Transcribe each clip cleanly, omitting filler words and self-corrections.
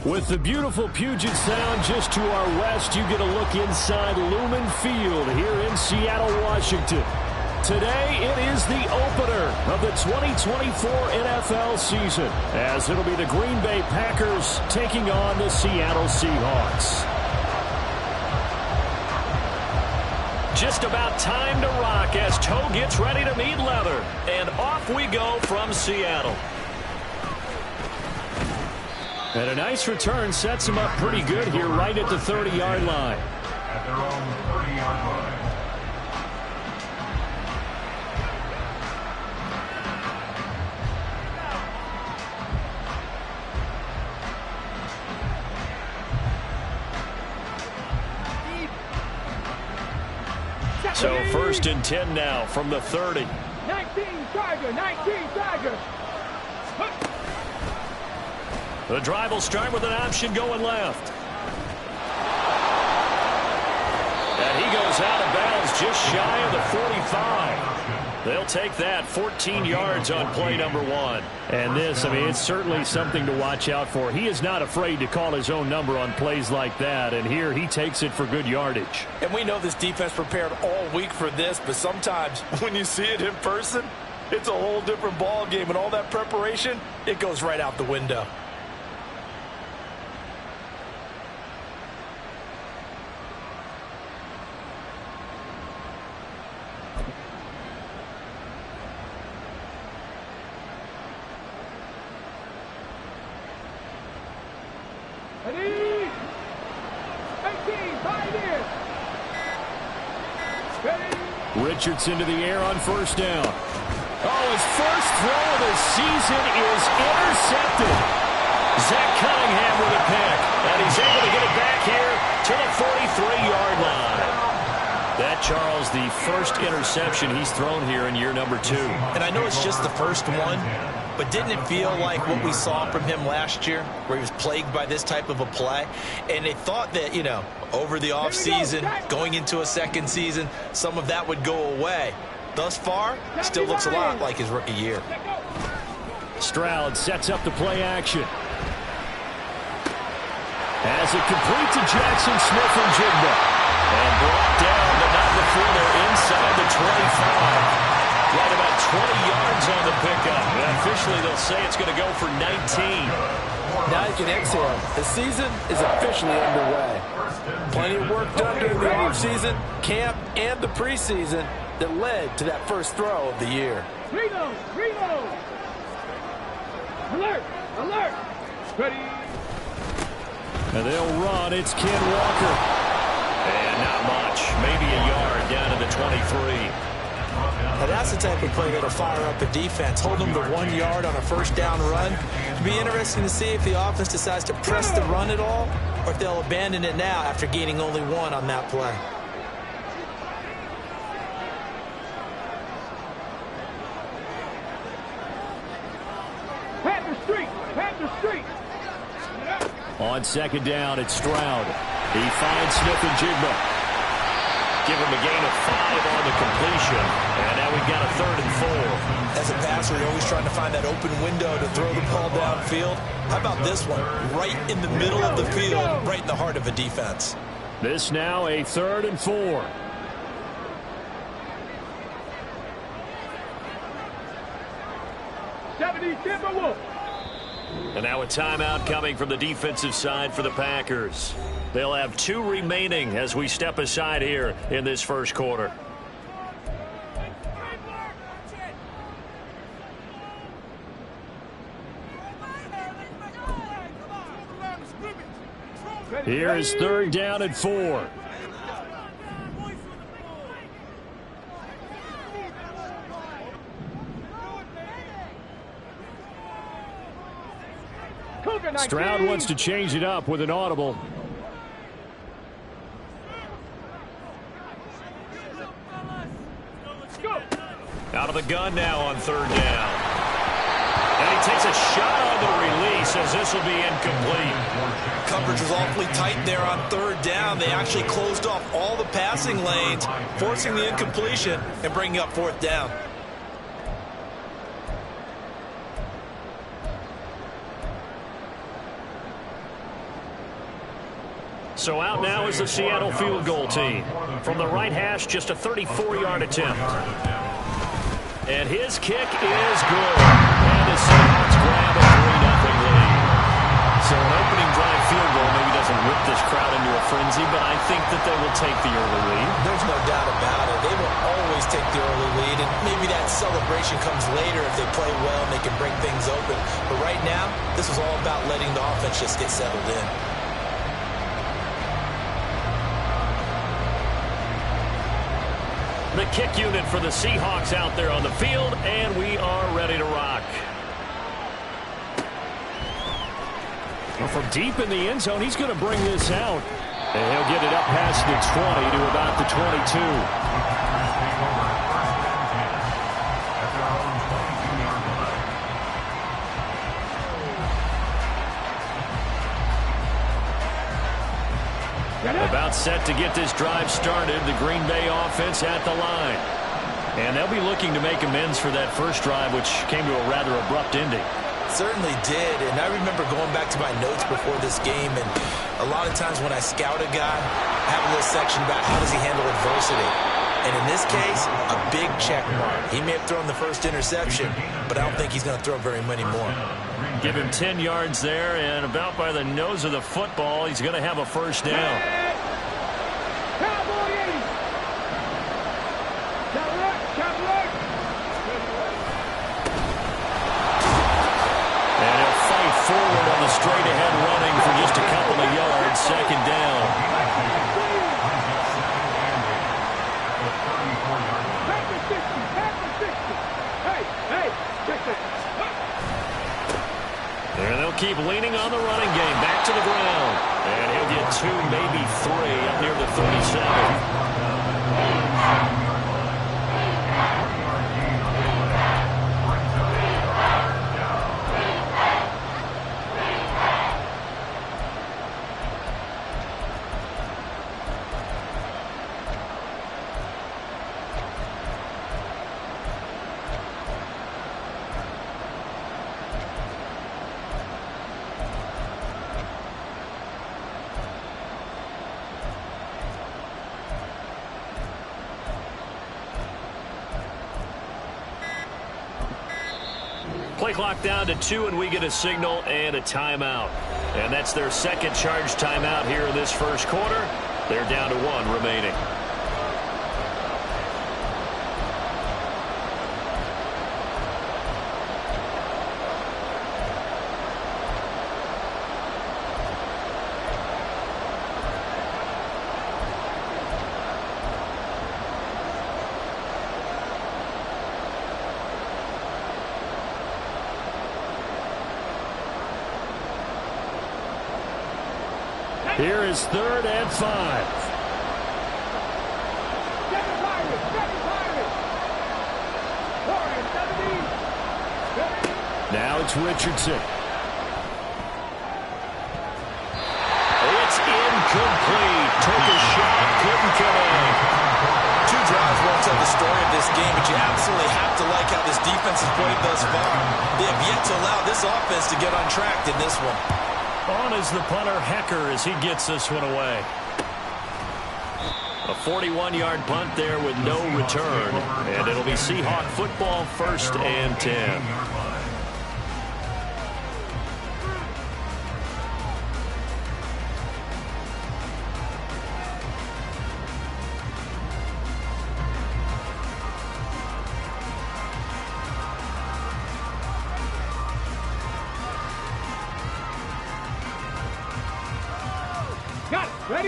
With the beautiful Puget Sound just to our west, you get a look inside Lumen Field here in Seattle, Washington. Today, it is the opener of the 2024 NFL season, as it'll be the Green Bay Packers taking on the Seattle Seahawks. Just about time to rock as toe gets ready to meet leather. And off we go from Seattle. And a nice return sets him up pretty good here right at the 30-yard line. At their own 30-yard line. So 1st and 10 now from the 30. 19 Tiger. The drive will start with an option going left. And he goes out of bounds just shy of the 45. They'll take that 14 yards on play number 1. And this, I mean, it's certainly something to watch out for. He is not afraid to call his own number on plays like that. And here he takes it for good yardage. And we know this defense prepared all week for this, but sometimes when you see it in person, it's a whole different ball game. And all that preparation, it goes right out the window. Richardson to the air on 1st down. Oh, his first throw of the season is intercepted. Zach Cunningham with a pick, and he's able to get it back here to the 43-yard line. That, Charles, the first interception he's thrown here in year number 2. And I know it's just the first one, but didn't it feel like what we saw from him last year, where he was plagued by this type of a play? And they thought that, you know, over the offseason, going into a second season, some of that would go away. Thus far, still looks a lot like his rookie year. Stroud sets up the play action. As it complete to Jackson Smith and Jigba. And brought down, but not before they're inside the 25. Right about 20 yards on the pickup. And officially, they'll say it's going to go for 19. Now you can exhale. The season is officially underway. Plenty of work done during the offseason, camp, and the preseason that led to that first throw of the year. Reload. Alert. Ready. And they'll run. It's Ken Walker. And not much. Maybe a yard down to the 23. Now that's the type of play that'll fire up the defense. Hold them to 1 yard on a first down run. It'll be interesting to see if the offense decides to press the run at all, or if they'll abandon it now after gaining only 1 on that play. Panther Street. On 2nd down, it's Stroud. He finds Smith and Jigba. Give him a gain of 5 on the completion. And now we've got a 3rd and 4. As a passer, you're always trying to find that open window to throw the ball downfield. How about this one? Right in the middle of the field, right in the heart of a defense. This now a 3rd and 4. And now a timeout coming from the defensive side for the Packers. They'll have 2 remaining as we step aside here in this first quarter. Here is 3rd down and 4. Stroud wants to change it up with an audible. Out of the gun now on 3rd down. And he takes a shot on the release as this will be incomplete. Coverage was awfully tight there on 3rd down. They actually closed off all the passing lanes, forcing the incompletion and bringing up 4th down. So out now is the Seattle field goal team. From the right hash, just a 34-yard attempt. And his kick is good. And the Seahawks grab a 3-0 lead. So an opening drive field goal maybe doesn't whip this crowd into a frenzy, but I think that they will take the early lead. There's no doubt about it. They will always take the early lead, and maybe that celebration comes later if they play well and they can break things open. But right now, this is all about letting the offense just get settled in. The kick unit for the Seahawks out there on the field, and we are ready to rock. Well, from deep in the end zone, he's going to bring this out. And he'll get it up past the 20 to about the 22. About set to get this drive started. The Green Bay offense at the line. And they'll be looking to make amends for that first drive, which came to a rather abrupt ending. Certainly did, and I remember going back to my notes before this game, and a lot of times when I scout a guy, I have a little section about how does he handle adversity. And in this case, a big check mark. He may have thrown the first interception, but I don't think he's going to throw very many more. Give him 10 yards there, and about by the nose of the football, he's going to have a first down. And he'll fight forward on the straight-ahead running for just a couple of yards. Second down. And they'll keep leaning on the running game. Back to the ground. And he'll get 2, maybe 3 up near the 37. Play clock down to 2, and we get a signal and a timeout. And that's their second charge timeout here in this first quarter. They're down to 1 remaining. Here is 3rd and 5. Now it's Richardson. It's incomplete. Took a shot, couldn't connect. 2 drives won't tell the story of this game, but you absolutely have to like how this defense has played thus far. They have yet to allow this offense to get on track in this one. On is the punter, Hecker, as he gets this one away. A 41-yard punt there with no return. And it'll be Seahawk football, 1st and 10.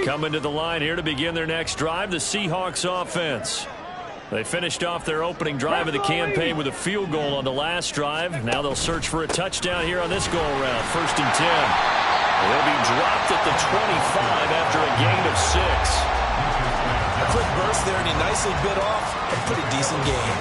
Coming to the line here to begin their next drive, the Seahawks offense. They finished off their opening drive of the campaign with a field goal on the last drive. Now they'll search for a touchdown here on this go-around, 1st and 10. They'll be dropped at the 25 after a gain of 6. A quick burst there, and he nicely bit off a pretty decent gain.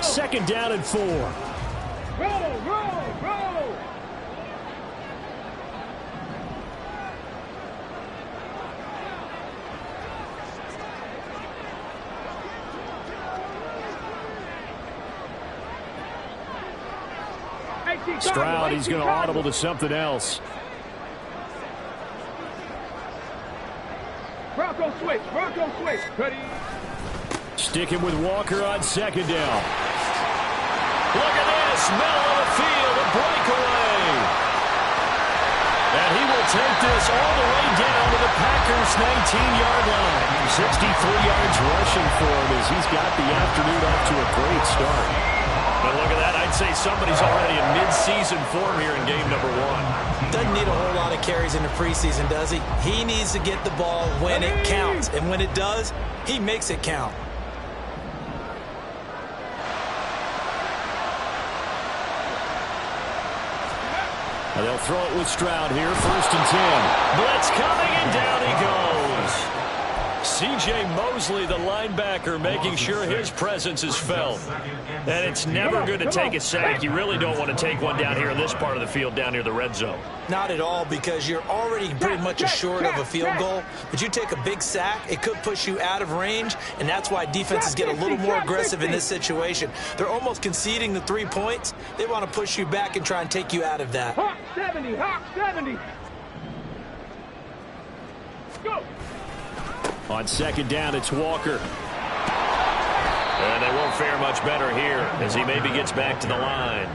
Second down and 4. Roll, roll, roll. Stroud, he's going to audible to something else. Bronco switch. Ready. Sticking with Walker on second down. Look at this. Middle of the field. A breakaway. And he will take this all the way down to the Packers' 19-yard line. 63 yards rushing for him as he's got the afternoon off to a great start. But look at that. I'd say somebody's already in mid-season form here in game number 1. Doesn't need a whole lot of carries in the preseason, does he? He needs to get the ball when it counts. And when it does, he makes it count. And they'll throw it with Stroud here. 1st and 10. Blitz coming, and down he goes. C.J. Mosley, the linebacker, making sure his presence is felt. And it's never good to take a sack. You really don't want to take one down here in this part of the field, down near the red zone. Not at all, because you're already pretty much assured of a field goal. But you take a big sack, it could push you out of range, and that's why defenses get a little more aggressive in this situation. They're almost conceding the 3 points. They want to push you back and try and take you out of that. Hawk 70. Go. On second down, it's Walker. And they won't fare much better here as he maybe gets back to the line.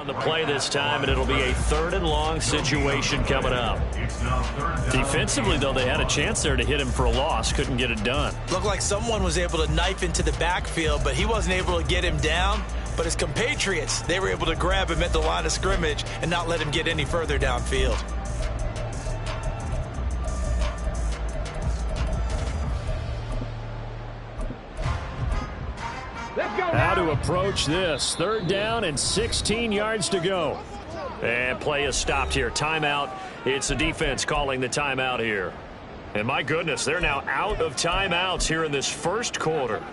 The play this time, and it'll be a 3rd and long situation coming up. Defensively, though, they had a chance there to hit him for a loss. Couldn't get it done. Looked like someone was able to knife into the backfield, but he wasn't able to get him down. But his compatriots, they were able to grab him at the line of scrimmage and not let him get any further downfield. How to approach this. 3rd down and 16 yards to go. And play is stopped here. Timeout. It's the defense calling the timeout here. And my goodness, they're now out of timeouts here in this first quarter.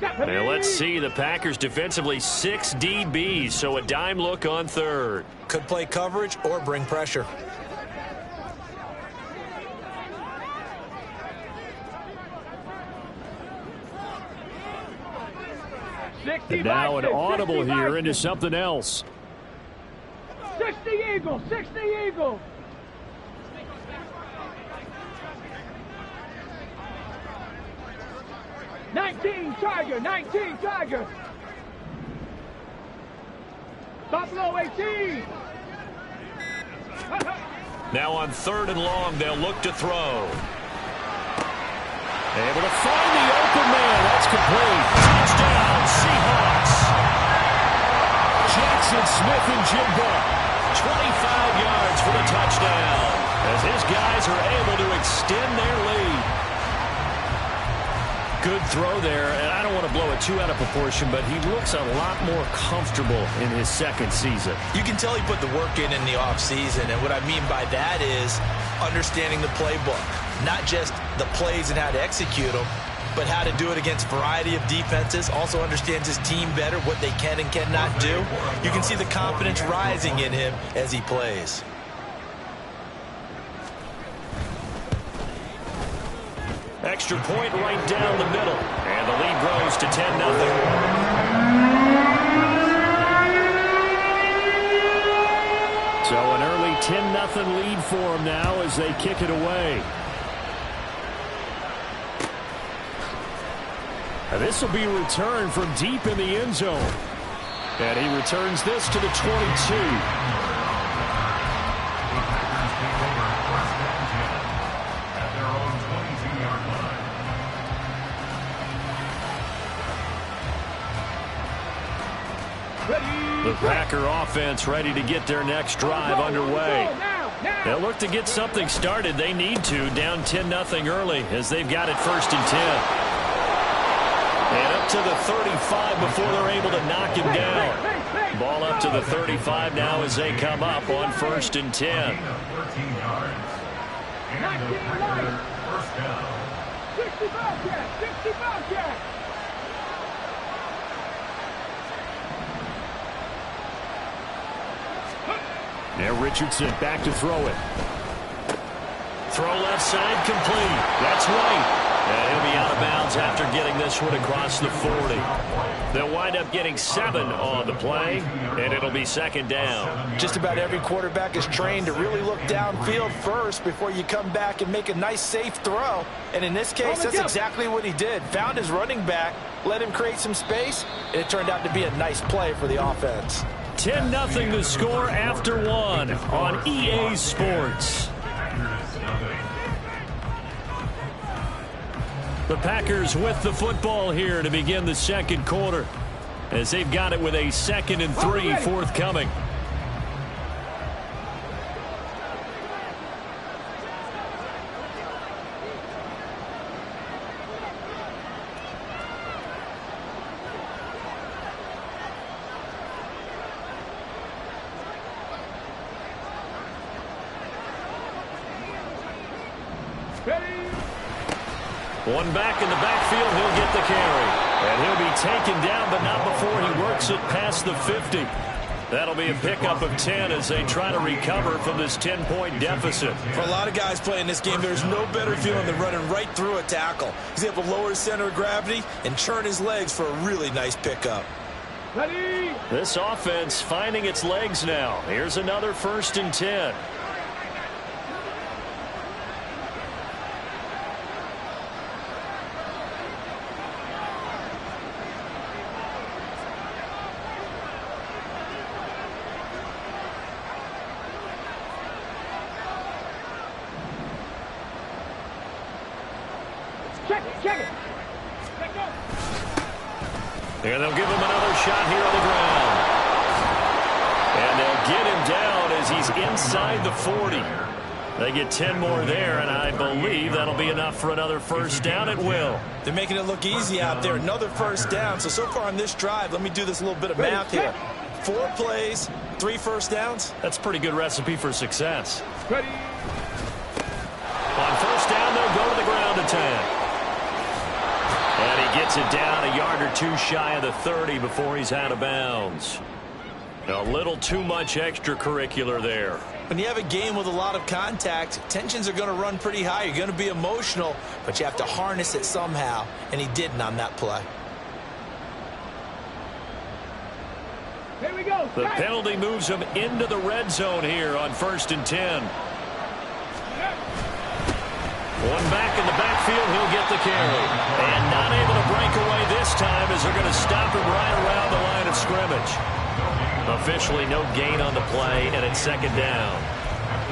Now let's see, the Packers defensively 6 DBs, so a dime look on 3rd. Could play coverage or bring pressure. And now an audible here into something else. 60 Eagles. 19 Tiger. Buffalo 18. Now on 3rd and long, they'll look to throw. Able to find the open man. That's complete. Touchdown, Seahawks. Jackson Smith-Njigba. 25 yards for the touchdown as his guys are able to extend their lead. Good throw there, and I don't want to blow it too out of proportion, but he looks a lot more comfortable in his 2nd season. You can tell he put the work in the offseason, and what I mean by that is understanding the playbook. Not just the plays and how to execute them, but how to do it against a variety of defenses. Also understands his team better, what they can and cannot do. You can see the confidence rising in him as he plays. Extra point right down the middle. And the lead grows to 10-0. So an early 10-0 lead for them now as they kick it away. And this will be returned from deep in the end zone. And he returns this to the 22. The Packer offense ready to get their next drive underway. They'll look to get something started. They need to, down 10-0 early as they've got it 1st and 10. And up to the 35 before they're able to knock him down. Ball up to the 35 now as they come up on 1st and 10. 13 yards. And the first down. 60 Bobcats! 60 Bobcats! Now Richardson back to throw it. Throw left side complete. That's right. And he'll be out of bounds after getting this one across the 40. They'll wind up getting 7 on the play, and it'll be 2nd down. Just about every quarterback is trained to really look downfield first before you come back and make a nice, safe throw. And in this case, that's exactly what he did. Found his running back, let him create some space, and it turned out to be a nice play for the offense. 10-0 the score after 1 on EA Sports. The Packers with the football here to begin the 2nd quarter, as they've got it with a 2nd and 3 forthcoming. One back in the backfield, he'll get the carry. And he'll be taken down, but not before he works it past the 50. That'll be a pickup of 10 as they try to recover from this 10-point deficit. For a lot of guys playing this game, there's no better feeling than running right through a tackle. He's able to lower his center of gravity and churn his legs for a really nice pickup. Ready? This offense finding its legs now. Here's another 1st and 10. Check it. And they'll give him another shot here on the ground. And they'll get him down as he's inside the 40. They get 10 more there, and I believe that'll be enough for another 1st down at will. They're making it look easy out there. Another 1st down. So far on this drive, let me do this little bit of math here. 4 plays, 3 1st downs. That's a pretty good recipe for success. Ready? On 1st down, they'll go to the ground attack. And he gets it down a yard or 2 shy of the 30 before he's out of bounds. A little too much extracurricular there. When you have a game with a lot of contact, tensions are going to run pretty high. You're going to be emotional, but you have to harness it somehow, and he didn't on that play. Here we go. The penalty moves him into the red zone here on 1st and 10. One back in the backfield, he'll get the carry. And not able to break away this time as they're going to stop him right around the line of scrimmage. Officially no gain on the play, and it's 2nd down.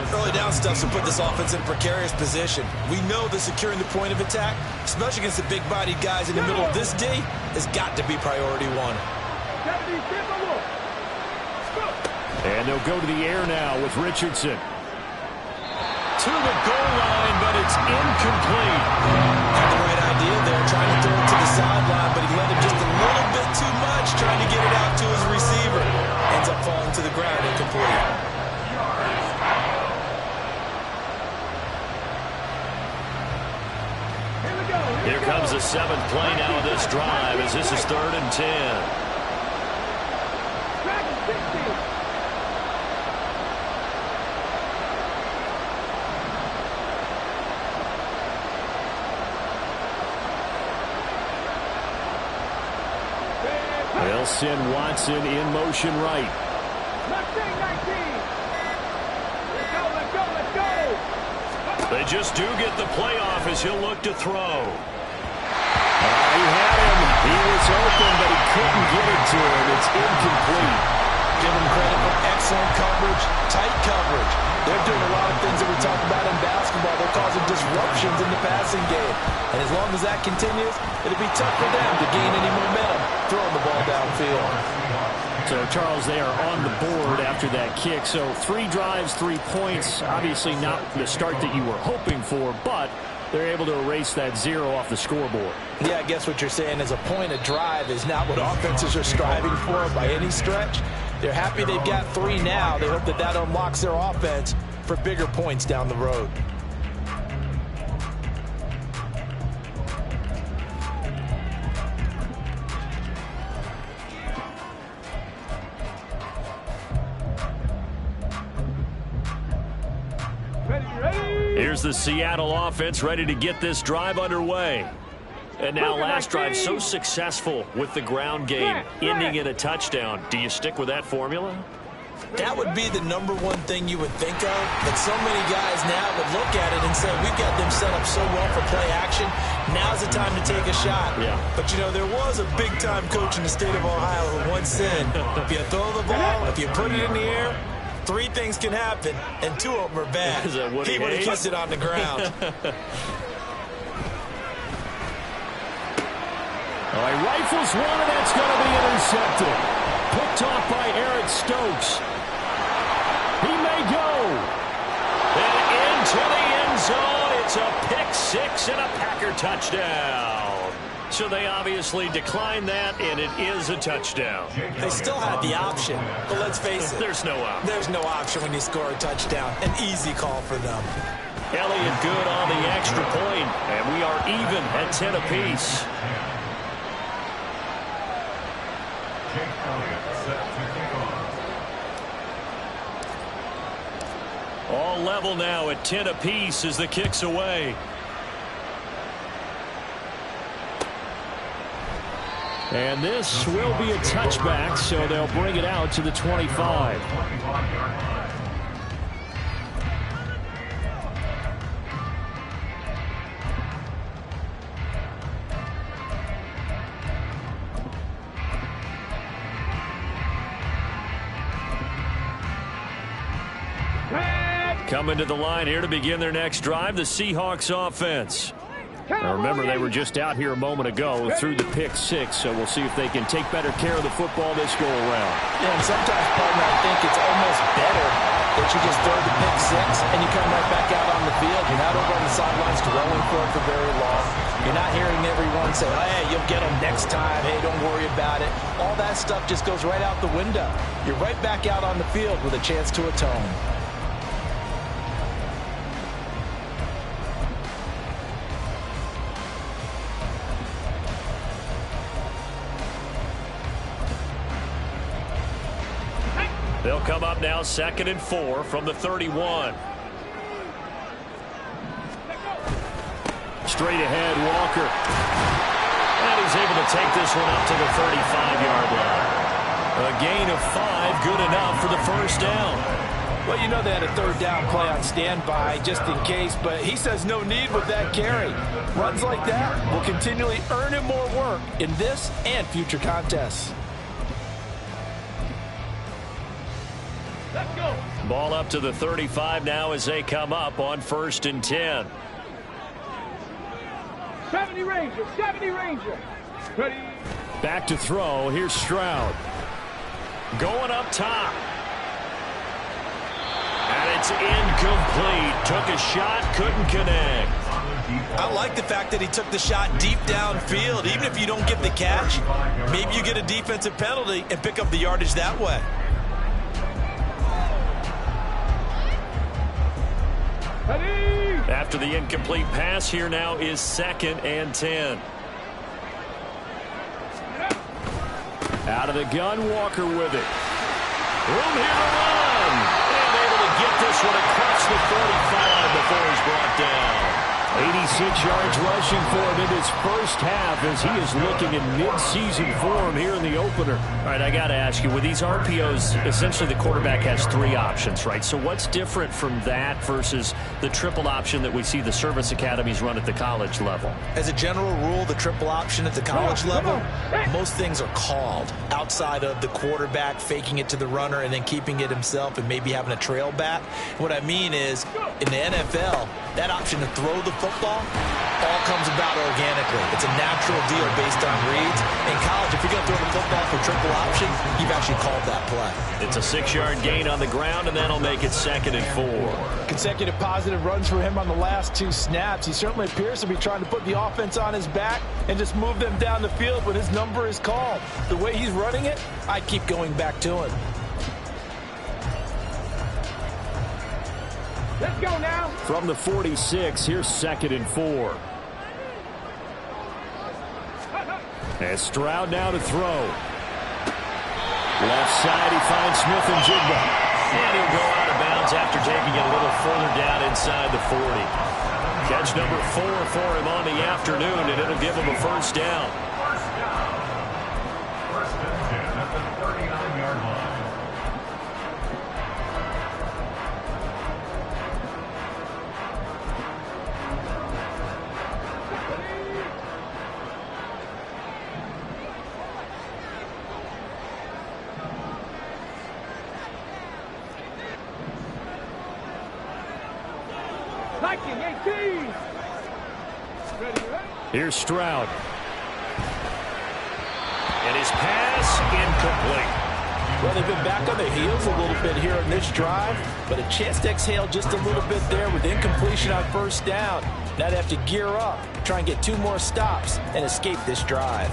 Early down stuff to put this offense in a precarious position. We know that securing the point of attack, especially against the big-bodied guys in the middle of this D, has got to be priority 1. And they'll go to the air now with Richardson. To the goal line, but it's incomplete. Had the right idea there, trying to throw it to the sideline, but he let him just a little bit too much, trying to get it out to his receiver. Ends up falling to the ground, incomplete. Here comes the 7th play now of this drive as this is 3rd and 10. They'll send Watson in motion right. Let's go. They just do get the playoff as he'll look to throw. He had him. He was open, but he couldn't get it to him. It's incomplete. Give him credit for excellent coverage, tight coverage. They're doing a lot of things that we talk about in basketball. They're causing disruptions in the passing game. And as long as that continues, it'll be tough for them to gain any momentum throwing the ball downfield. So, Charles, they are on the board after that kick. So 3 drives, 3 points. Obviously not the start that you were hoping for, but they're able to erase that 0 off the scoreboard. Yeah, I guess what you're saying is a point of drive is not what offenses are striving for by any stretch. They're happy they've got 3 now. They hope that that unlocks their offense for bigger points down the road. Here's the Seattle offense ready to get this drive underway. And now last drive so successful with the ground game, ending in a touchdown. Do you stick with that formula? That would be the number one thing you would think of, but so many guys now would look at it and say, we've got them set up so well for play action, now's the time to take a shot. Yeah. But, you know, there was a big-time coach in the state of Ohio who once said, if you throw the ball, if you put it in the air, 3 things can happen, and 2 of them are bad. He would have kissed it on the ground. All right, rifles one, and that's going to be intercepted. Picked off by Eric Stokes. He may go. And into the end zone. It's a pick 6 and a Packer touchdown. So they obviously declined that, and it is a touchdown. They still had the option, but let's face it. There's no option. There's no option when you score a touchdown. An easy call for them. Elliott good on the extra point, and we are even at 10 apiece. All level now at 10 apiece as the kick's away. And this will be a touchback, so they'll bring it out to the 25. Coming to the line here to begin their next drive, the Seahawks offense. Now remember, they were just out here a moment ago through the pick 6, so we'll see if they can take better care of the football this go around. Yeah, and sometimes, partner, I think it's almost better that you just throw the pick 6 and you come right back out on the field. You're not over on the sidelines dwelling for it for very long. You're not hearing everyone say, oh, hey, you'll get them next time. Hey, don't worry about it. All that stuff just goes right out the window. You're right back out on the field with a chance to atone. They'll come up now 2nd and 4 from the 31. Straight ahead, Walker. And he's able to take this one up to the 35-yard line. A gain of 5, good enough for the first down. Well, you know they had a 3rd down play on standby just in case, but he says no need with that carry. Runs like that will continually earn him more work in this and future contests. Let's go. Ball up to the 35 now as they come up on 1st and 10. 70 Ranger, 70 Ranger. Ready. Back to throw. Here's Stroud. Going up top. And it's incomplete. Took a shot, couldn't connect. I like the fact that he took the shot deep downfield. Even if you don't get the catch, maybe you get a defensive penalty and pick up the yardage that way. After the incomplete pass, here now is 2nd and 10. Out of the gun, Walker with it. Room here to run. And able to get this one across the 45 before he's brought down. 86 yards rushing for him in his first half as he is looking in mid-season form here in the opener. All right, I got to ask you, with these RPOs, essentially the quarterback has 3 options, right? So what's different from that versus the triple option that we see the service academies run at the college level? As a general rule, the triple option at the college level, most things are called outside of the quarterback faking it to the runner and then keeping it himself and maybe having a trail back. What I mean is, in the NFL, that option to throw the football all comes about organically. It's a natural deal based on reads. In college, if you're going to throw the football for triple option, you've actually called that play. It's a 6-yard gain on the ground, and that'll make it 2nd and 4. Consecutive positive runs for him on the last 2 snaps. He certainly appears to be trying to put the offense on his back and just move them down the field when his number is called. The way he's running it, I'd keep going back to him. Let's go now. From the 46, here's 2nd and 4. And Stroud now to throw. Left side, he finds Smith and Jigba. And he'll go out of bounds after taking it a little further down inside the 40. Catch number 4 for him on the afternoon, and it'll give him a first down. First and 10 at the 39-yard line. Liking 18. Ready, ready? Here's Stroud. And his pass incomplete. Well, they've been back on their heels a little bit here on this drive, but a chance to exhale just a little bit there with incompletion on first down. Now they have to gear up, try and get 2 more stops, and escape this drive.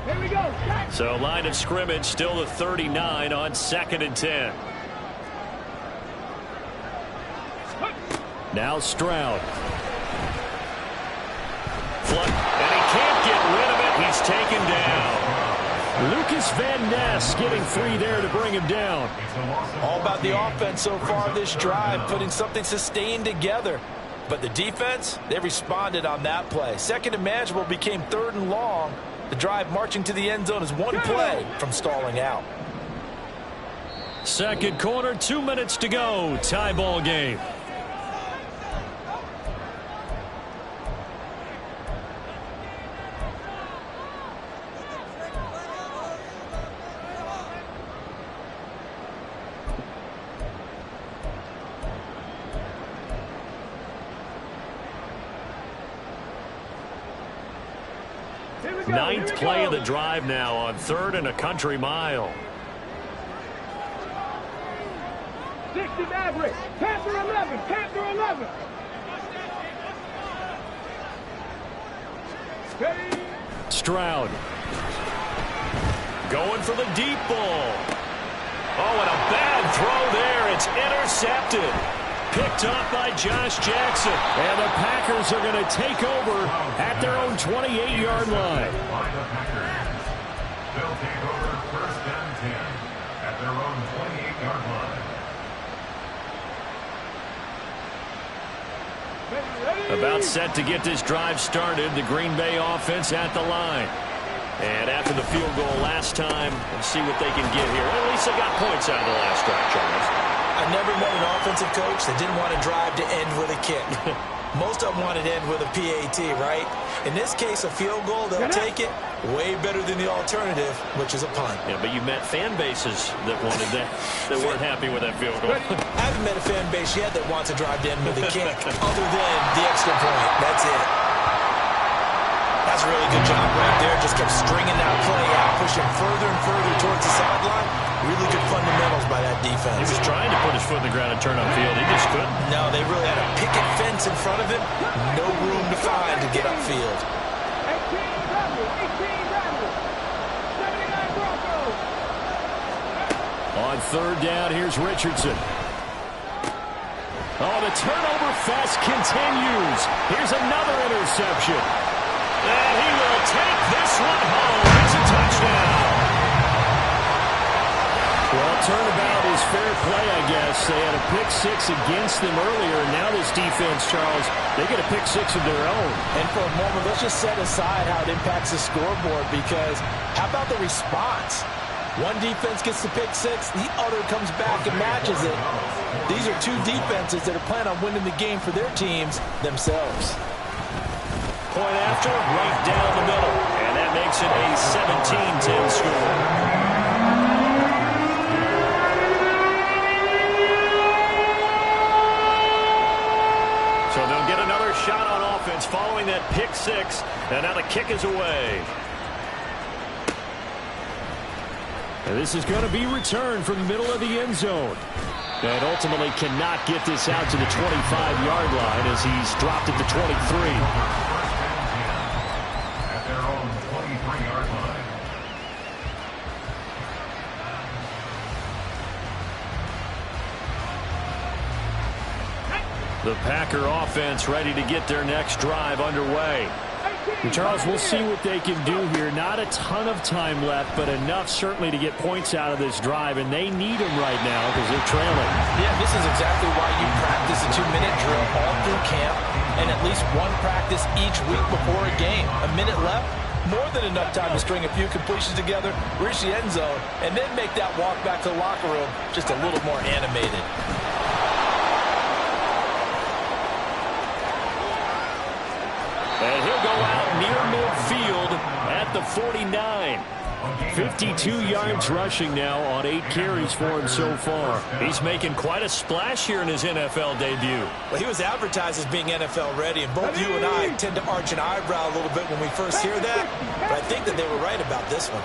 Here we go. Catch. So line of scrimmage still the 39 on 2nd and 10. Now Stroud. Flood, and he can't get rid of it. He's taken down. Lucas Van Ness getting free there to bring him down. All about the offense so far this drive, putting something sustained together. But the defense, they responded on that play. Second and manageable became 3rd and long. The drive marching to the end zone is 1 play from stalling out. Second quarter, 2 minutes to go. Tie ball game. Here we go. Ninth play of the drive now on 3rd and a country mile. 60 Maverick. Panther 11. Panther 11. Ready. Stroud. Going for the deep ball. Oh, and a bad throw there. It's intercepted. Picked up by Josh Jackson. And the Packers are going to take over at their own 28-yard line. By the Packers. They'll take over first and 10 at their own 28-yard line. Ready, ready. About set to get this drive started. The Green Bay offense at the line. And after the field goal last time, we'll see what they can get here. Well, at least they got points out of the last drive, Charles. I never met an offensive coach that didn't want to drive to end with a kick. Most of them wanted to end with a PAT, right? In this case, a field goal, they'll take it. Way better than the alternative, which is a punt. Yeah, but you met fan bases that wanted that, that weren't happy with that field goal. I haven't met a fan base yet that wants to drive to end with a kick, other than the extra point. That's it. That's a really good job right there. Just kept stringing that play out, pushing further and further towards the sideline. Really good fundamentals by that defense. He was trying to put his foot in the ground and turn on field. He just couldn't. No, they really had a picket fence in front of him. No room to find to get upfield. 18 Rebels. 18 Rebels. 79 Broncos. On 3rd down, here's Richardson. Oh, the turnover fest continues. Here's another interception. And he will take this one home. It's a touchdown. Well, turnabout is fair play, I guess. They had a pick 6 against them earlier, and now this defense, Charles, they get a pick 6 of their own. And for a moment, let's just set aside how it impacts the scoreboard, because how about the response? One defense gets the pick 6, the other comes back and matches it. These are two defenses that are planning on winning the game for their teams themselves. Point after, right down the middle. And that makes it a 17-10 score. So they'll get another shot on offense following that pick 6. And now the kick is away. And this is going to be returned from the middle of the end zone. And ultimately cannot get this out to the 25-yard line as he's dropped at the 23. At their own 23-yard line. The Packer offense ready to get their next drive underway. And Charles, we'll see what they can do here. Not a ton of time left, but enough certainly to get points out of this drive, and they need them right now because they're trailing. Yeah, this is exactly why you practice a 2-minute drill all through camp and at least one practice each week before a game. A minute left, more than enough time to string a few completions together, reach the end zone, and then make that walk back to the locker room just a little more animated. And he'll go out near midfield at the 49. 52 yards rushing now on 8 carries for him so far. He's making quite a splash here in his NFL debut. Well, he was advertised as being NFL ready, and both you and I tend to arch an eyebrow a little bit when we first hear that, but I think that they were right about this one.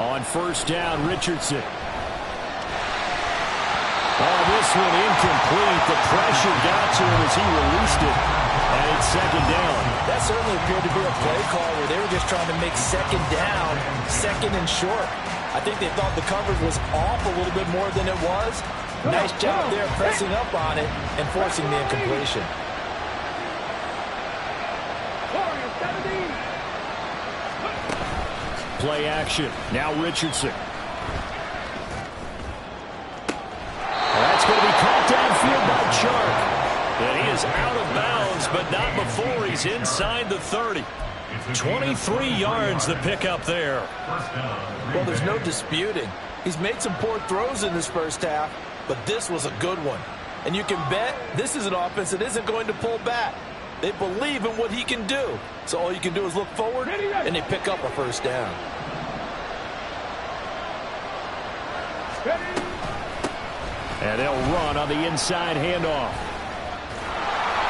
On first down, Richardson. Oh, this one incomplete. The pressure got to him as he released it, and it's second down. That certainly appeared to be a play call where they were just trying to make second down, second and short. I think they thought the coverage was off a little bit more than it was. Nice job there pressing up on it and forcing the incompletion. Play action. Now Richardson. That's going to be caught downfield by Chark. And he is out of bounds, but not before he's inside the 30. 23 yards the pickup there. Well, there's no disputing. He's made some poor throws in this first half, but this was a good one. And you can bet this is an offense that isn't going to pull back. They believe in what he can do. So all you can do is look forward, and they pick up a first down. And they'll run on the inside handoff.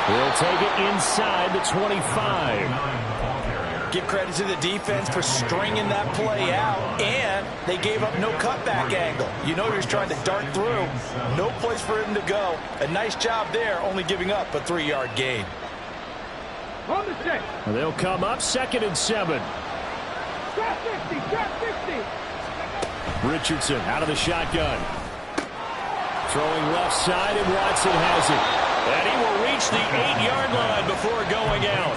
They'll take it inside the 25. Give credit to the defense for stringing that play out, and they gave up no cutback angle. You know he was trying to dart through. No place for him to go. A nice job there, only giving up a 3-yard gain. They'll come up 2nd and 7. Richardson out of the shotgun. Throwing left side, and Watson has it. And he will reach the 8-yard line before going out.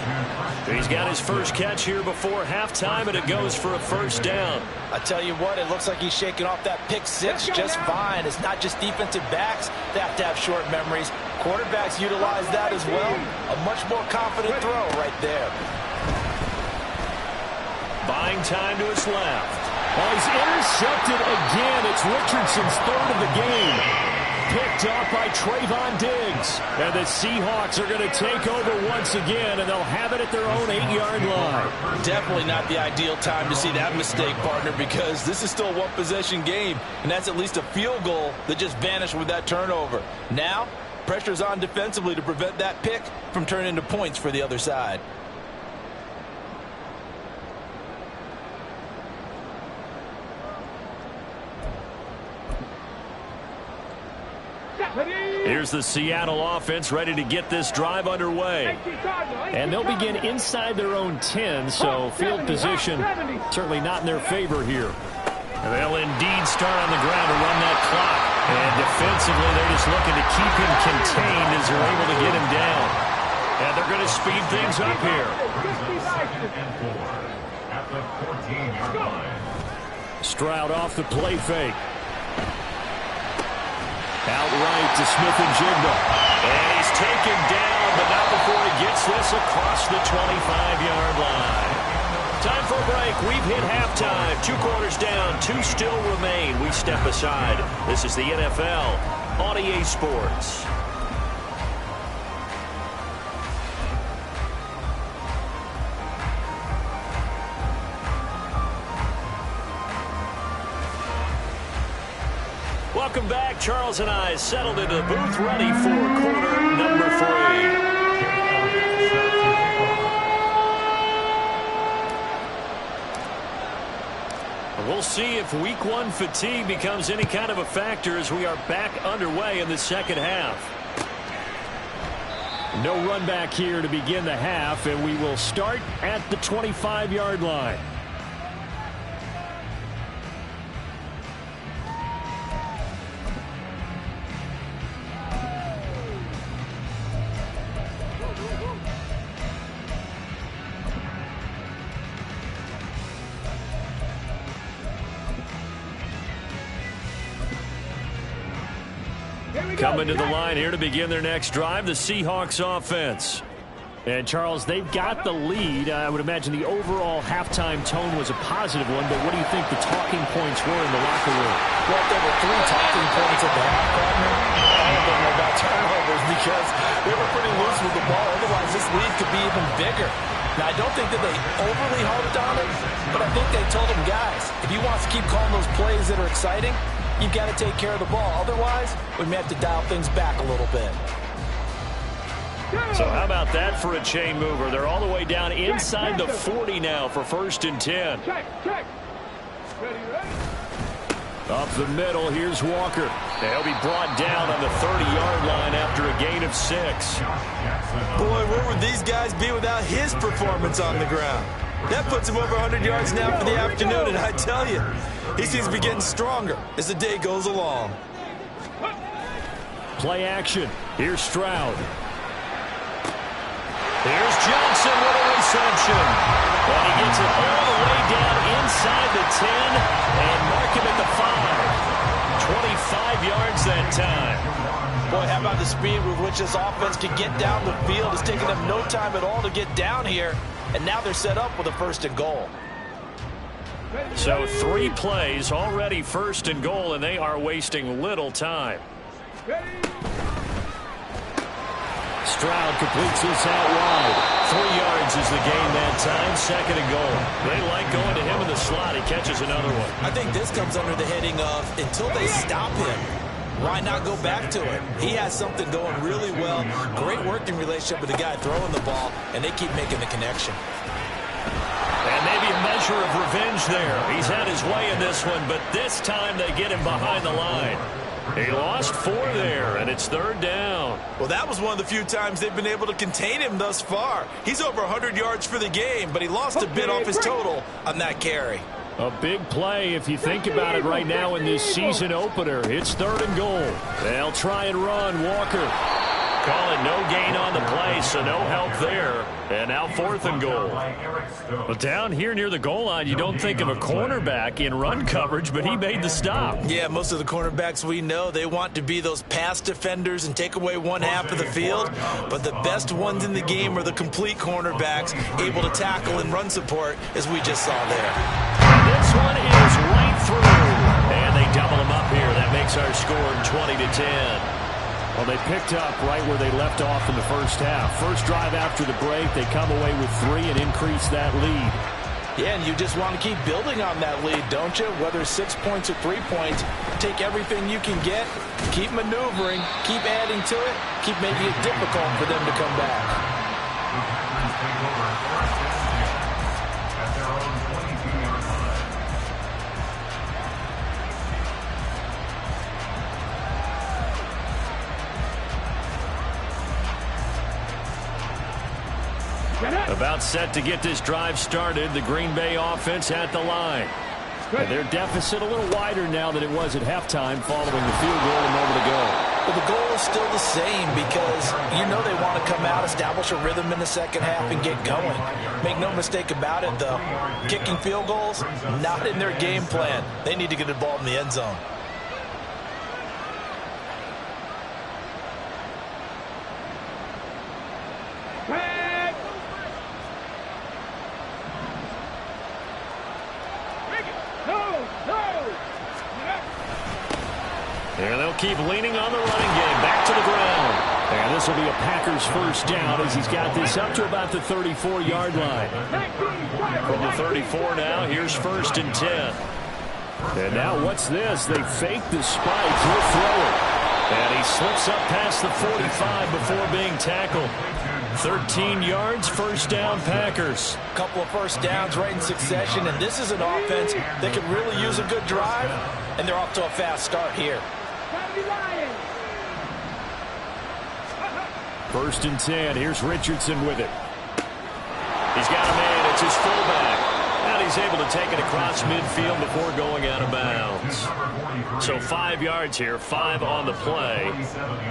He's got his first catch here before halftime, and it goes for a first down. I tell you what, it looks like he's shaking off that pick six just fine. It's not just defensive backs that have to have short memories. Quarterbacks utilize that as well. A much more confident throw right there. Buying time to his left. Oh, he's intercepted again. It's Richardson's 3rd of the game. Picked off by Trayvon Diggs. And the Seahawks are going to take over once again, and they'll have it at their own 8-yard line. Definitely not the ideal time to see that mistake, partner, because this is still a one-possession game, and that's at least a field goal that just vanished with that turnover. Now, pressure's on defensively to prevent that pick from turning into points for the other side. Here's the Seattle offense ready to get this drive underway. And they'll begin inside their own 10, so field position certainly not in their favor here. And they'll indeed start on the ground to run that clock. And defensively, they're just looking to keep him contained as they're able to get him down. And they're going to speed things up here. At the 14-yard line. Stroud off the play fake. Out right to Smith-Njigba. And he's taken down, but not before he gets this across the 25-yard line. Time for a break. We've hit halftime. 2 quarters down, 2 still remain. We step aside. This is the NFL on EA Sports. Welcome back. Charles and I settled into the booth, ready for quarter number 3. We'll see if week one fatigue becomes any kind of a factor as we are back underway in the second half. No run back here to begin the half, and we will start at the 25-yard line. Coming to the line here to begin their next drive, the Seahawks offense. And, Charles, they've got the lead. I would imagine the overall halftime tone was a positive one, but what do you think the talking points were in the locker room? Well, there were 3 talking points at the half, partner. All of them were about turnovers because they were pretty loose with the ball. Otherwise, this lead could be even bigger. Now, I don't think that they overly harped on it, but I think they told them, guys, if you want to keep calling those plays that are exciting, you've got to take care of the ball. Otherwise, we may have to dial things back a little bit. So how about that for a chain mover? They're all the way down inside the 40 now for 1st and 10. Check. Ready. Up the middle, here's Walker. They'll be brought down on the 30-yard line after a gain of 6. Boy, where would these guys be without his performance on the ground? That puts him over 100 yards now for the afternoon, and I tell you, he seems to be getting stronger as the day goes along. Play action. Here's Stroud. Here's Johnson with a reception. And he gets it all the way down inside the 10 and mark him at the 5. 25 yards that time. Boy, how about the speed with which this offense can get down the field? It's taking them no time at all to get down here. And now they're set up with a 1st and goal. So 3 plays already 1st and goal, and they are wasting little time. Stroud completes this out wide. 3 yards is the gain that time. 2nd and goal. They like going to him in the slot. He catches another one. I think this comes under the heading of until they stop him, why not go back to it? He has something going really well. Great working relationship with the guy throwing the ball, and they keep making the connection. And maybe a measure of revenge there. He's had his way in this one, but this time they get him behind the line. He lost 4 there, and it's 3rd down. Well, that was one of the few times they've been able to contain him thus far. He's over 100 yards for the game, but he lost a bit off his total on that carry. A big play if you think about it right now in this season opener. It's 3rd and goal. They'll try and run. Walker. Call it no gain on the play, so no help there. And now 4th and goal. Well, down here near the goal line, you don't think of a cornerback in run coverage, but he made the stop. Yeah, most of the cornerbacks we know, they want to be those pass defenders and take away one half of the field. But the best ones in the game are the complete cornerbacks, able to tackle and run support, as we just saw there. This one is right through. And they double him up here. That makes our score 20-10. Well, they picked up right where they left off in the first half. First drive after the break, they come away with 3 and increase that lead. Yeah, and you just want to keep building on that lead, don't you? Whether 6 points or 3 points, take everything you can get, keep maneuvering, keep adding to it, keep making it difficult for them to come back. At their own 22-yard line. About set to get this drive started. The Green Bay offense at the line. And their deficit a little wider now than it was at halftime following the field goal a moment ago. But the goal is still the same because you know they want to come out, establish a rhythm in the second half, and get going. Make no mistake about it, though. Kicking field goals, not in their game plan. They need to get the ball in the end zone. And they'll keep leaning on the running game. Back to the ground. And this will be a Packers first down as he's got this up to about the 34-yard line. From the 34 now, here's 1st and 10. And now what's this? They fake the spike. He'll throw it. And he slips up past the 45 before being tackled. 13 yards, first down, Packers. A couple of first downs right in succession, and this is an offense that could really use a good drive, and they're off to a fast start here. First and 10. Here's Richardson with it. He's got a man. It's his fullback. And he's able to take it across midfield before going out of bounds. So 5 yards here, 5 on the play,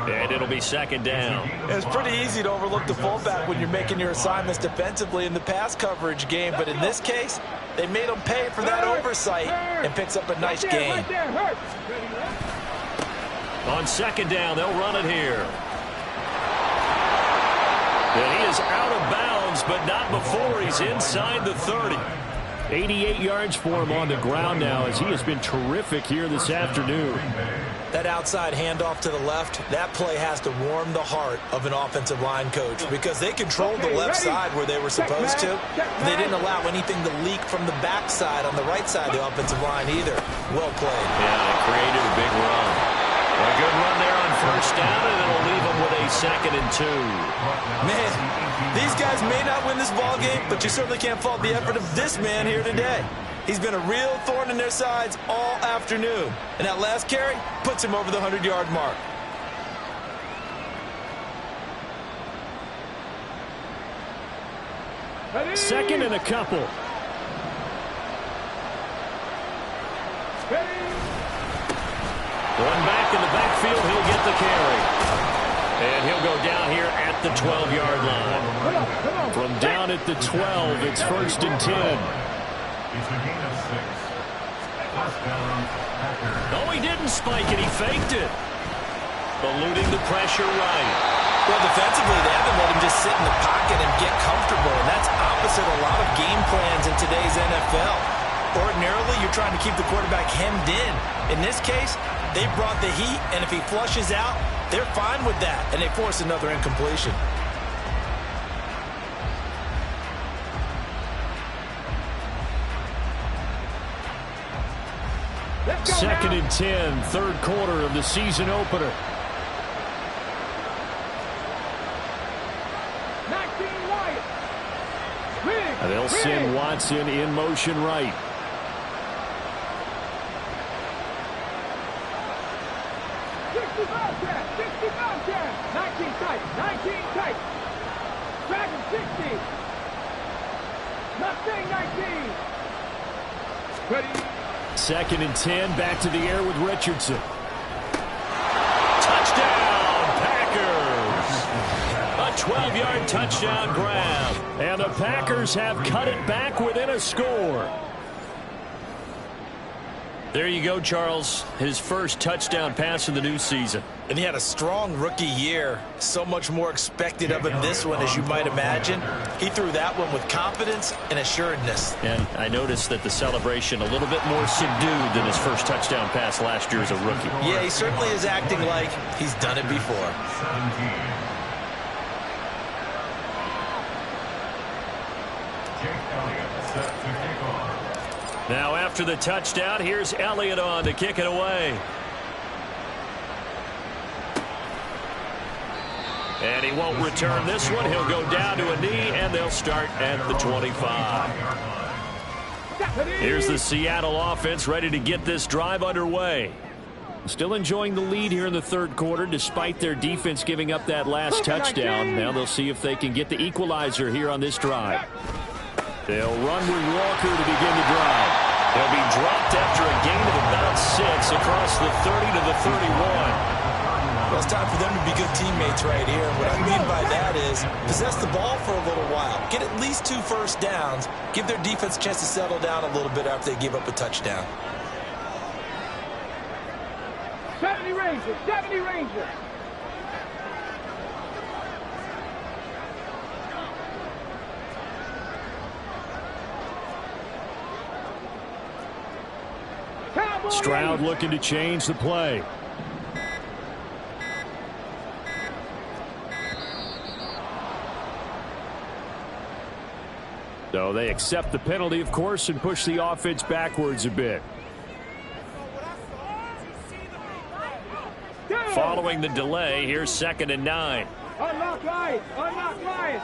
and it'll be second down. It's pretty easy to overlook the fullback when you're making your assignments defensively in the pass coverage game, but in this case, they made him pay for that oversight and picks up a nice gain. On second down, they'll run it here. And he is out of bounds, but not before he's inside the 30. 88 yards for him on the ground now as he has been terrific here this afternoon. That outside handoff to the left, that play has to warm the heart of an offensive line coach because they controlled the left side where they were supposed to. They didn't allow anything to leak from the backside on the right side of the offensive line either. Well played. Yeah, they created a big run. A good run there on first down, and it'll leave them with a 2nd and 2. Man, these guys may not win this ball game, but you certainly can't fault the effort of this man here today. He's been a real thorn in their sides all afternoon, and that last carry puts him over the 100-yard mark. Second and a couple. One back in the backfield, he'll get the carry. And he'll go down here at the 12-yard line. From down at the 12, it's first and 10. It's a gain of 6. First down, Packers. No, he didn't spike it. He faked it. Eluding the pressure right. Well, defensively, they haven't let him just sit in the pocket and get comfortable, and that's opposite a lot of game plans in today's NFL. Ordinarily, you're trying to keep the quarterback hemmed in. In this case, they brought the heat, and if he flushes out, they're fine with that, and they force another incompletion. Second and 10, third quarter of the season opener. 19 Wyatt. They'll send Watson in motion right. Bobcat, 19 tight, 19 tight. Dragon 60. Mustang 19. Ready. Second and 10, back to the air with Richardson. Touchdown, Packers! A 12-yard touchdown grab. And the Packers have cut it back within a score. There you go, Charles. His first touchdown pass of the new season. And he had a strong rookie year. So much more expected of him this one, as you might imagine. He threw that one with confidence and assuredness. And I noticed that the celebration a little bit more subdued than his first touchdown pass last year as a rookie. Yeah, he certainly is acting like he's done it before. 17. Jake Elliott set to kick off. Now after the touchdown, here's Elliott on to kick it away. And he won't return this one. He'll go down to a knee, and they'll start at the 25. Here's the Seattle offense ready to get this drive underway. Still enjoying the lead here in the third quarter, despite their defense giving up that last touchdown. Now they'll see if they can get the equalizer here on this drive. They'll run with Walker to begin the drive. They'll be dropped after a gain of about 6 across the 30 to the 31. Well, it's time for them to be good teammates right here. And what I mean by that is possess the ball for a little while. Get at least 2 first downs. Give their defense a chance to settle down a little bit after they give up a touchdown. 70 Rangers, 70 Rangers. Stroud looking to change the play. So they accept the penalty, of course, and push the offense backwards a bit. Following the delay, here's 2nd and 9. Unlock Lions. Unlock Lions.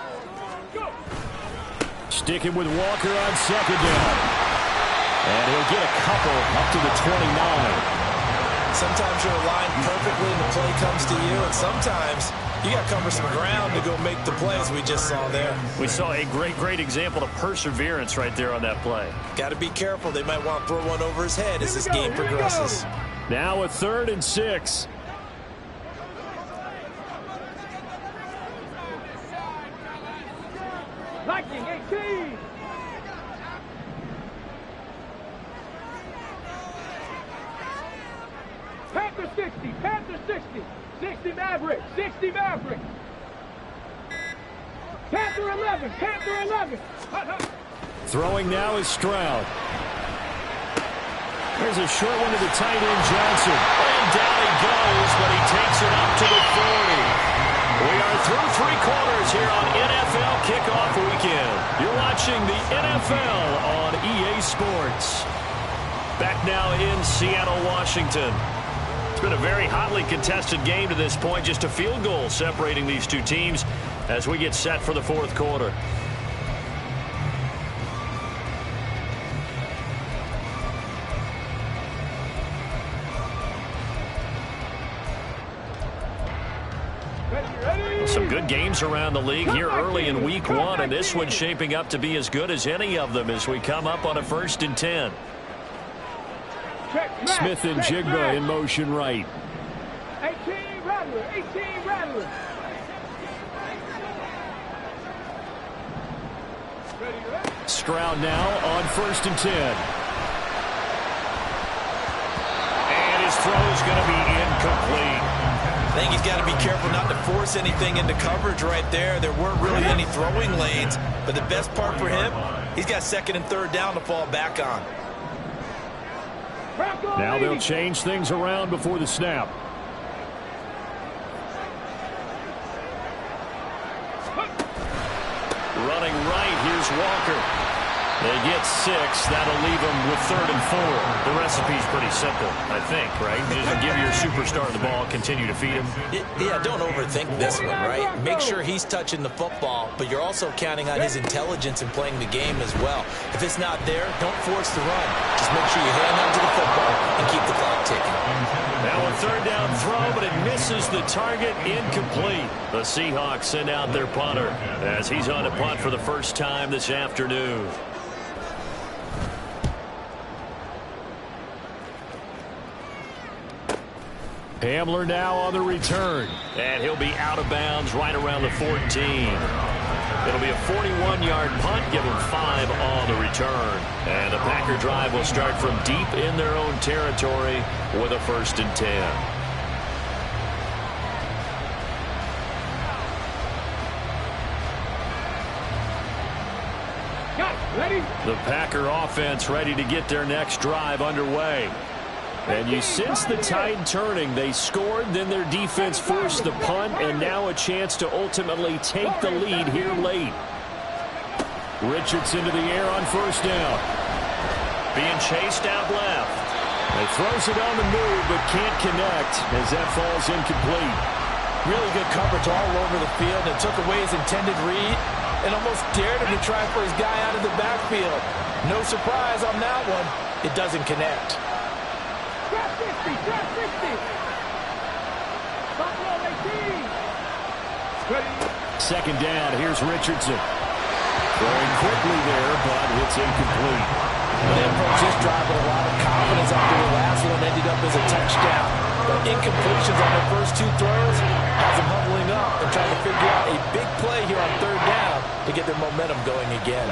Go. Sticking with Walker on second down. And he'll get a couple up to the 29. Sometimes you're aligned perfectly and the play comes to you, and sometimes you got to cover some ground to go make the plays we just saw there. We saw a great example of perseverance right there on that play. Got to be careful. They might want to throw one over his head as this game progresses. Now a 3rd and 6. Lightning 18. Panther 60. Panther 60. 60 Maverick. 60 Maverick. Panther 11. Panther 11. Throwing now is Stroud. There's a short one to the tight end, Johnson. And down he goes, but he takes it up to the 40. We are through 3 quarters here on NFL Kickoff Weekend. You're watching the NFL on EA Sports. Back now in Seattle, Washington. It's been a very hotly contested game to this point. Just a field goal separating these two teams as we get set for the 4th quarter. Some good games around the league here early in week 1, and this one's shaping up to be as good as any of them as we come up on a 1st and 10. Smith and Jigba in motion right. 18 Rattler. 18 Rattler. Stroud now on 1st and 10. And his throw is going to be incomplete. I think he's got to be careful not to force anything into coverage right there. There weren't really any throwing lanes, but the best part for him, he's got 2nd and 3rd down to fall back on. Now they'll change things around before the snap. Running right, here's Walker. They get 6. That'll leave them with 3rd and 4. The recipe's pretty simple, I think, right? You just give your superstar the ball, continue to feed him. Yeah, don't overthink this one, right? Make sure he's touching the football, but you're also counting on his intelligence in playing the game as well. If it's not there, don't force the run. Just make sure you hang on to the football and keep the clock ticking. Now a 3rd down throw, but it misses the target, incomplete. The Seahawks send out their punter as he's on to punt for the first time this afternoon. Hamler now on the return. And he'll be out of bounds right around the 14. It'll be a 41-yard punt, give him 5 on the return. And the Packer drive will start from deep in their own territory with a 1st and 10. The Packer offense ready to get their next drive underway. And you sense the tide turning. They scored, then their defense forced the punt, and now a chance to ultimately take the lead here late. Richardson to the air on 1st down. Being chased out left. He throws it on the move, but can't connect as that falls incomplete. Really good coverage all over the field, and took away his intended read and almost dared him to try for his guy out of the backfield. No surprise on that one. It doesn't connect. Trap 60, trap 60. Buffalo 18. 2nd down, here's Richardson. Throwing quickly there, but it's incomplete. They approached this drive with a lot of confidence after the last one ended up as a touchdown. But incompletions on their first 2 throws has them huddling up and trying to figure out a big play here on 3rd down to get their momentum going again.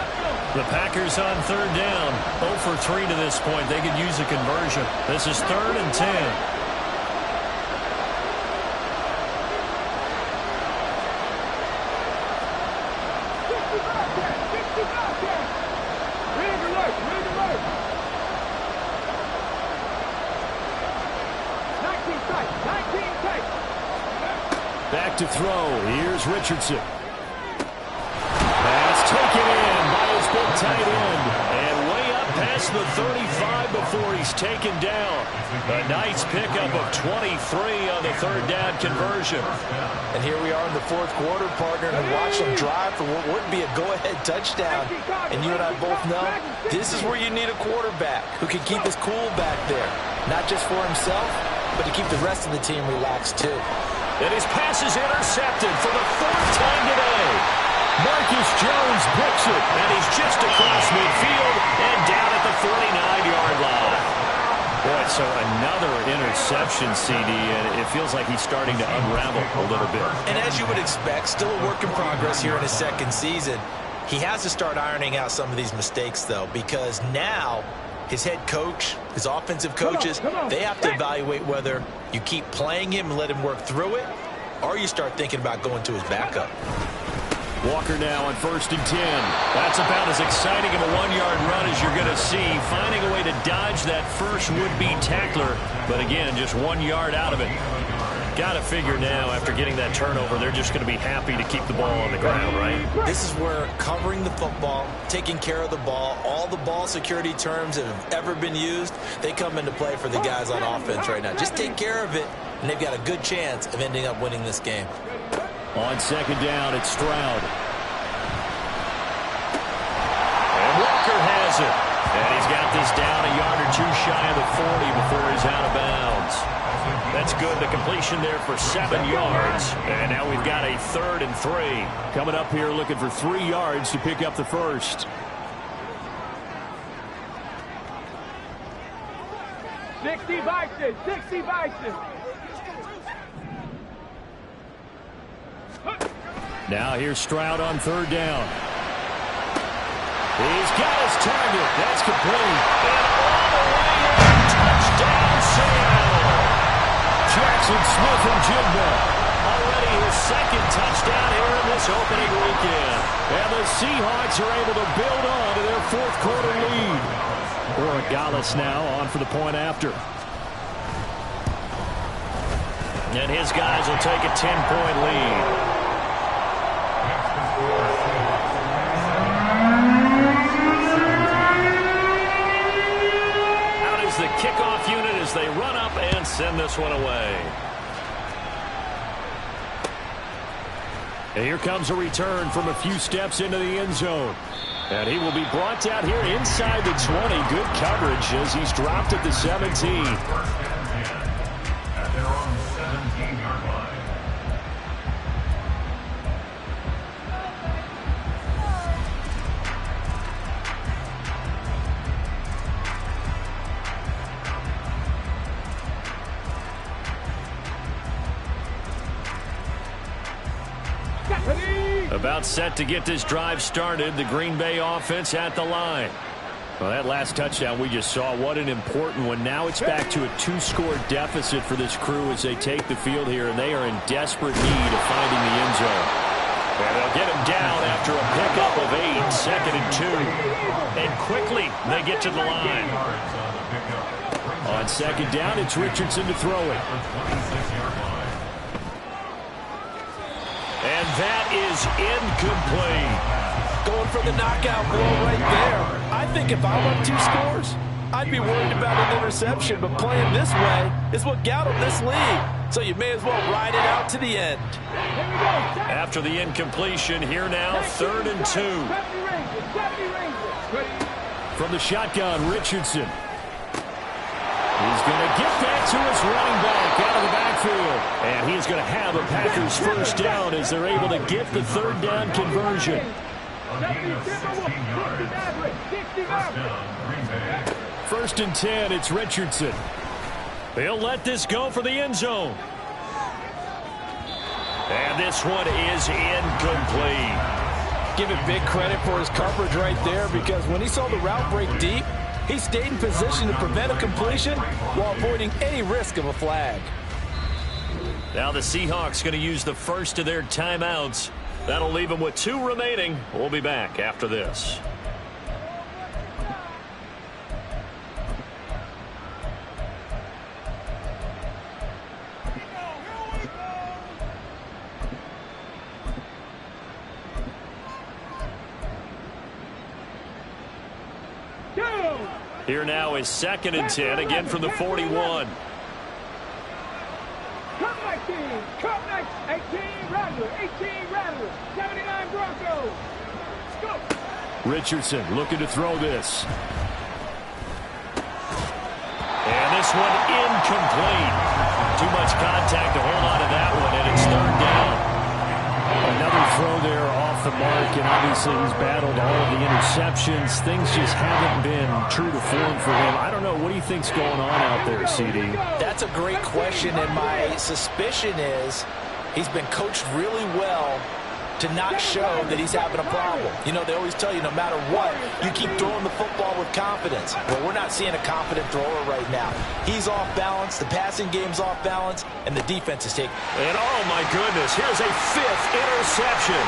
The Packers on 3rd down. 0 for 3 to this point. They could use a conversion. This is 3rd and 10. Back to throw. Here's Richardson. Pass taken in by his big tight end. And way up past the 35 before he's taken down. A nice pickup of 23 on the third down conversion. And here we are in the fourth quarter, partner, and watch them drive for what would be a go-ahead touchdown. And you and I both know this is where you need a quarterback who can keep his cool back there. Not just for himself, but to keep the rest of the team relaxed too. And his pass is intercepted for the fourth time today. Marcus Jones picks it, and he's just across midfield and down at the 49-yard line. Boy, so another interception, CD, and it feels like he's starting to unravel a little bit. And as you would expect, still a work in progress here in his second season. He has to start ironing out some of these mistakes, though, because now his head coach, his offensive coaches, they have to evaluate whether you keep playing him and let him work through it, or you start thinking about going to his backup. Walker now on 1st and 10. That's about as exciting of a one-yard run as you're going to see, finding a way to dodge that first would-be tackler. But again, just 1 yard out of it. Got to figure now, after getting that turnover, they're just going to be happy to keep the ball on the ground, right? This is where covering the football, taking care of the ball, all the ball security terms that have ever been used, they come into play for the guys on offense right now. Just take care of it, and they've got a good chance of ending up winning this game. On 2nd down, it's Stroud. And Walker has it. And he's got this down a yard or two shy of the 40 before he's out of bounds. That's good. The completion there for 7 yards. And now we've got a 3rd and 3. Coming up here looking for 3 yards to pick up the first. 60 Bison, 60 Bison. Now here's Stroud on 3rd down. He's got his target. That's complete. And all the way in. Touchdown, Seattle. Jackson Smith-Njigba. Already his 2nd touchdown here in this opening weekend. And the Seahawks are able to build on to their 4th quarter lead. Borregales now on for the point after. And his guys will take a 10-point lead. Out is the kickoff unit as they run up and send this one away. And here comes a return from a few steps into the end zone. And he will be brought down here inside the 20. Good coverage as he's dropped at the 17. At their own 17-yard line. About set to get this drive started. The Green Bay offense at the line. Well, that last touchdown we just saw, what an important one. Now it's back to a 2-score deficit for this crew as they take the field here, and they are in desperate need of finding the end zone. And they'll get him down after a pickup of 8, 2nd and 2. And quickly they get to the line. On 2nd down, it's Richardson to throw it. And that is incomplete. Going for the knockout blow right there. I think if I won 2 scores, I'd be worried about an interception, but playing this way is what got them this lead. So you may as well ride it out to the end. After the incompletion, here now, 3rd and 2. From the shotgun, Richardson. He's going to get back to his running back out of the backfield. And he's going to have a Packers first down as they're able to get the 3rd down conversion. 1st and 10, it's Richardson. They'll let this go for the end zone. And this one is incomplete. Give it big credit for his coverage right there, because when he saw the route break deep, he stayed in position to prevent a completion while avoiding any risk of a flag. Now the Seahawks going to use the first of their timeouts. That'll leave them with 2 remaining. We'll be back after this. Go! Here now is 2nd and 10, again from the 41. Cut 19, cut 18, Rattler, 18, Rattler, 79 Broncos. Let's go. Richardson looking to throw this. And this one incomplete. Too much contact to hold on to that one, and it's 3rd down. Another throw there off the mark, and obviously he's battled all of the interceptions. Things just haven't been true to form for him. I don't know. What do you think's going on out there, CD? That's a great question, and my suspicion is he's been coached really well to not show that he's having a problem. You know, they always tell you no matter what, you keep throwing the football with confidence. Well, we're not seeing a confident thrower right now. He's off balance, the passing game's off balance, and the defense is taking. And oh my goodness, here's a 5th interception.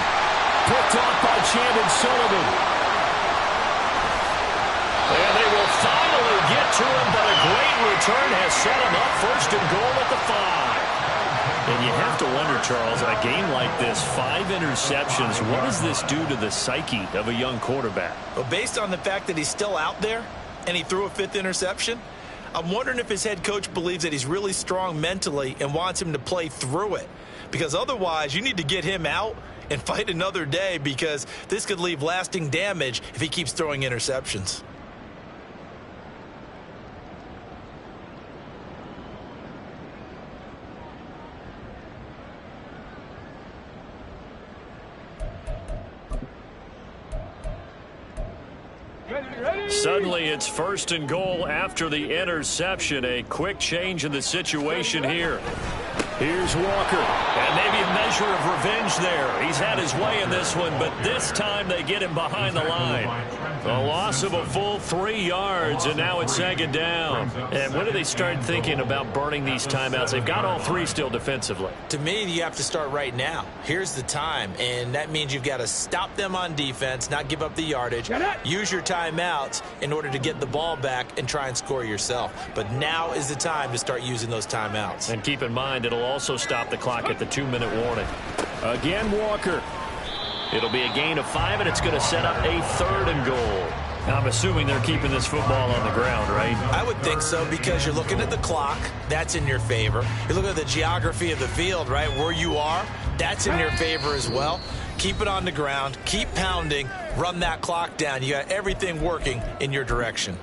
Picked off by Chandon Sullivan. And they will finally get to him, but a great return has set him up 1st and goal at the 5. And you have to wonder, Charles, in a game like this, 5 interceptions, what does this do to the psyche of a young quarterback? Well, based on the fact that he's still out there and he threw a 5th interception, I'm wondering if his head coach believes that he's really strong mentally and wants him to play through it. Because otherwise, you need to get him out and fight another day, because this could leave lasting damage if he keeps throwing interceptions. Suddenly it's 1st and goal after the interception. A quick change in the situation here. Here's Walker. And maybe a measure of revenge there. He's had his way in this one, but this time they get him behind the line. A loss of a full 3 yards, and now it's 2nd down. And when do they start thinking about burning these timeouts? They've got all 3 still defensively. To me, you have to start right now. Here's the time, and that means you've got to stop them on defense, not give up the yardage, use your timeouts in order to get the ball back and try and score yourself. But now is the time to start using those timeouts. And keep in mind, it'll also stop the clock at the 2-minute warning. Again, Walker. It'll be a gain of 5, and it's going to set up a 3rd and goal. Now, I'm assuming they're keeping this football on the ground, right? I would think so, because you're looking at the clock. That's in your favor. You look at the geography of the field, right, where you are. That's in your favor as well. Keep it on the ground. Keep pounding. Run that clock down. You got everything working in your direction.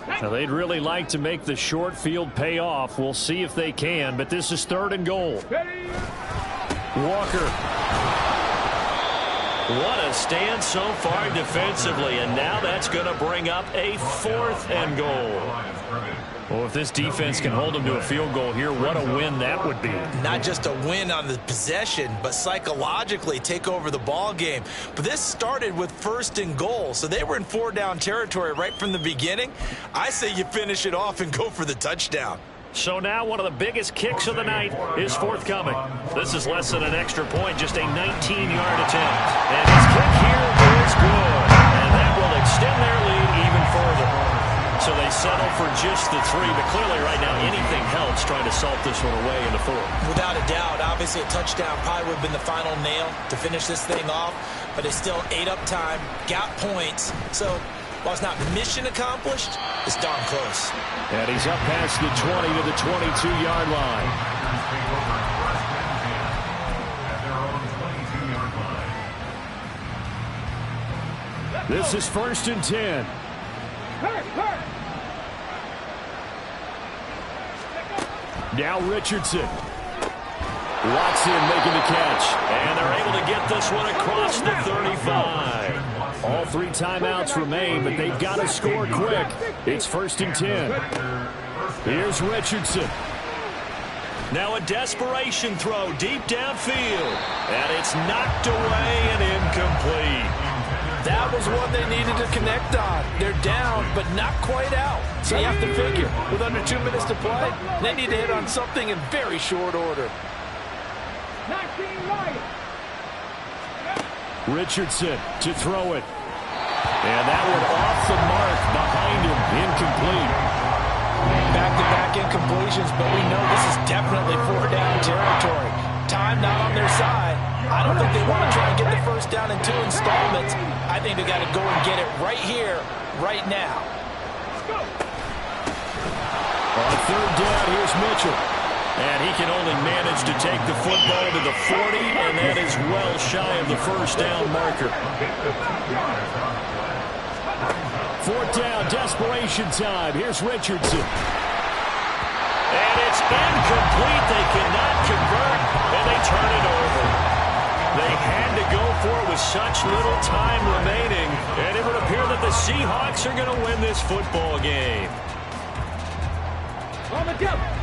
Now, they'd really like to make the short field pay off. We'll see if they can, but this is 3rd and goal. Walker. What a stand so far defensively, and now that's going to bring up a 4th and goal. Well, if this defense can hold them to a field goal here, what a win that would be. Not just a win on the possession, but psychologically take over the ball game. But this started with 1st and goal, so they were in 4-down territory right from the beginning. I say you finish it off and go for the touchdown. So now one of the biggest kicks of the night is forthcoming. This is less than an extra point, just a 19-yard attempt. And his kick here is good. And that will extend their lead even further. So they settle for just the 3, but clearly right now anything helps trying to salt this one away in the 4th. Without a doubt, obviously a touchdown probably would have been the final nail to finish this thing off, but it's still ate up time, got points, so while it's not mission accomplished, it's darn close. And he's up past the 20 to the 22-yard line. This is 1st and 10. Now Richardson. Watson making the catch. And they're able to get this one across the 35. All 3 timeouts remain, but they've got to score quick. It's 1st and 10. Here's Richardson. Now a desperation throw deep downfield. And it's knocked away and incomplete. That was one they needed to connect on. They're down, but not quite out. So you have to figure, with under 2 minutes to play, they need to hit on something in very short order. Richardson to throw it. And that one off the mark behind him, incomplete. Back-to-back incompletions, but we know this is definitely 4-down territory. Time not on their side. I don't think they want to try and get the 1st down in 2 installments. I think they got to go and get it right here, right now. third down, here's Mitchell. And he can only manage to take the football to the 40, and that is well shy of the first down marker. Fourth down, desperation time. Here's Richardson. And it's incomplete. They cannot convert, and they turn it over. They had to go for it with such little time remaining, and it would appear that the Seahawks are going to win this football game. On the jump.